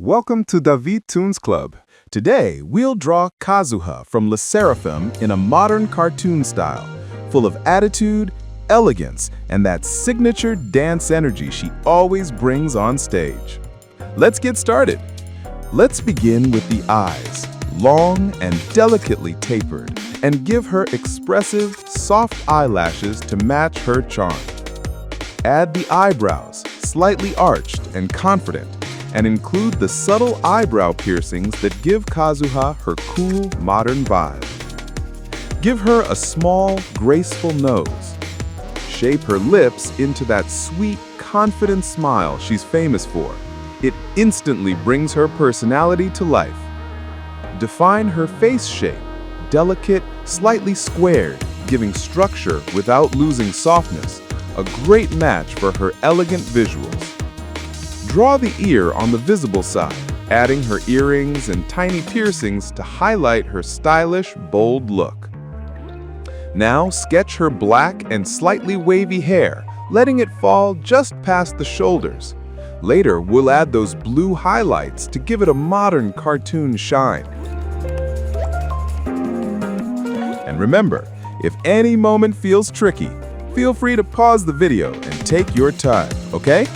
Welcome to Davi Toons Club. Today, we'll draw Kazuha from *SSERAFIM in a modern cartoon style, full of attitude, elegance, and that signature dance energy she always brings on stage. Let's get started. Let's begin with the eyes, long and delicately tapered, and give her expressive, soft eyelashes to match her charm. Add the eyebrows, slightly arched and confident, and include the subtle eyebrow piercings that give Kazuha her cool, modern vibe. Give her a small, graceful nose. Shape her lips into that sweet, confident smile she's famous for. It instantly brings her personality to life. Define her face shape, delicate, slightly squared, giving structure without losing softness, a great match for her elegant visuals. Draw the ear on the visible side, adding her earrings and tiny piercings to highlight her stylish, bold look. Now sketch her black and slightly wavy hair, letting it fall just past the shoulders. Later, we'll add those blue highlights to give it a modern cartoon shine. And remember, if any moment feels tricky, feel free to pause the video and take your time, okay?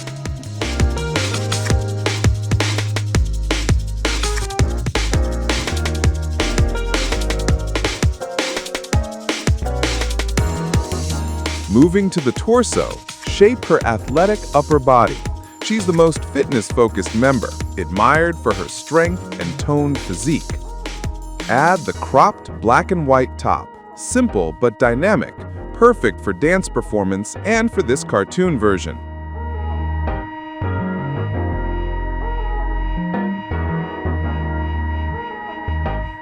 Moving to the torso, shape her athletic upper body. She's the most fitness-focused member, admired for her strength and toned physique. Add the cropped black and white top, simple but dynamic, perfect for dance performance and for this cartoon version.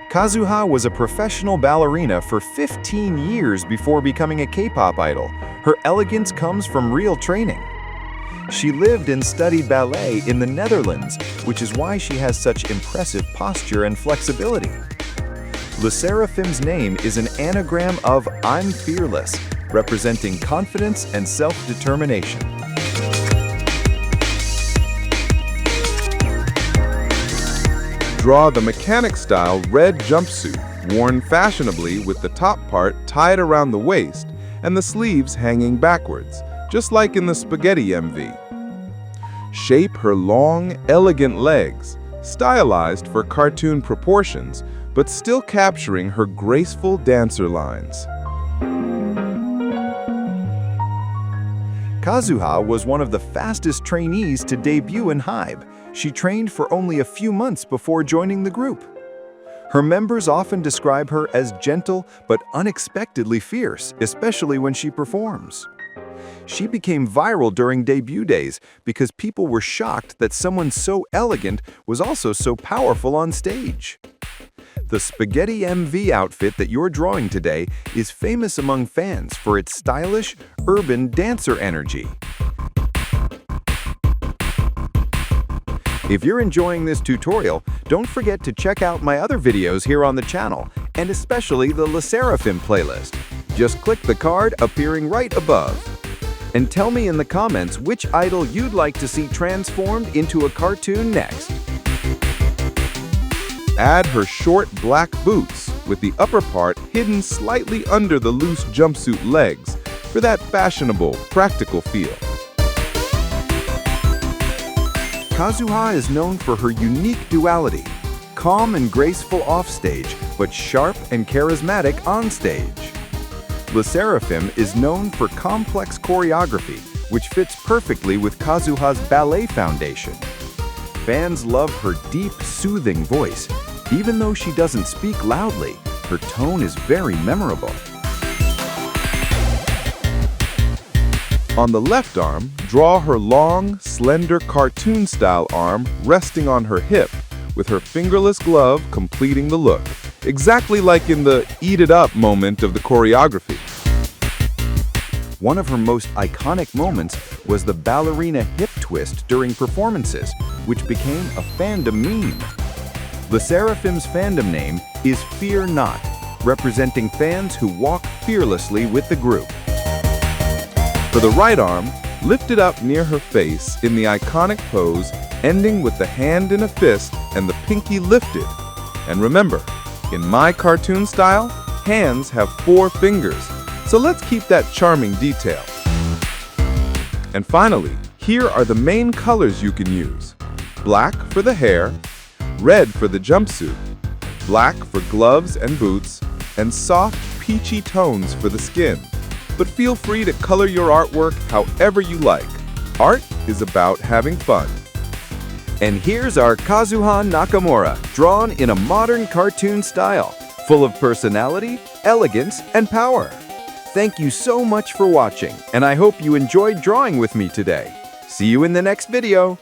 Kazuha was a professional ballerina for 15 years before becoming a K-pop idol. Her elegance comes from real training. She lived and studied ballet in the Netherlands, which is why she has such impressive posture and flexibility. *SSERAFIM's name is an anagram of "I'm fearless," representing confidence and self-determination. Draw the mechanic-style red jumpsuit, worn fashionably with the top part tied around the waist and the sleeves hanging backwards, just like in the Spaghetti MV. Shape her long, elegant legs, stylized for cartoon proportions, but still capturing her graceful dancer lines. Kazuha was one of the fastest trainees to debut in HYBE. She trained for only a few months before joining the group. Her members often describe her as gentle but unexpectedly fierce, especially when she performs. She became viral during debut days because people were shocked that someone so elegant was also so powerful on stage. The Spaghetti MV outfit that you're drawing today is famous among fans for its stylish, urban dancer energy. If you're enjoying this tutorial, don't forget to check out my other videos here on the channel, and especially the *SSERAFIM playlist. Just click the card appearing right above. And tell me in the comments which idol you'd like to see transformed into a cartoon next. Add her short black boots with the upper part hidden slightly under the loose jumpsuit legs for that fashionable, practical feel. Kazuha is known for her unique duality, calm and graceful offstage, but sharp and charismatic onstage. *SSERAFIM is known for complex choreography, which fits perfectly with Kazuha's ballet foundation. Fans love her deep, soothing voice. Even though she doesn't speak loudly, her tone is very memorable. On the left arm, draw her long, slender cartoon-style arm resting on her hip, with her fingerless glove completing the look, exactly like in the "eat it up" moment of the choreography. One of her most iconic moments was the ballerina hip twist during performances, which became a fandom meme. *SSERAFIM's fandom name is Fearnots, representing fans who walk fearlessly with the group. For the right arm, lift it up near her face in the iconic pose ending with the hand in a fist and the pinky lifted. And remember, in my cartoon style, hands have 4 fingers, so let's keep that charming detail. And finally, here are the main colors you can use. Black for the hair, red for the jumpsuit, black for gloves and boots, and soft, peachy tones for the skin. But feel free to color your artwork however you like. Art is about having fun. And here's our Kazuha Nakamura, drawn in a modern cartoon style, full of personality, elegance, and power. Thank you so much for watching, and I hope you enjoyed drawing with me today. See you in the next video.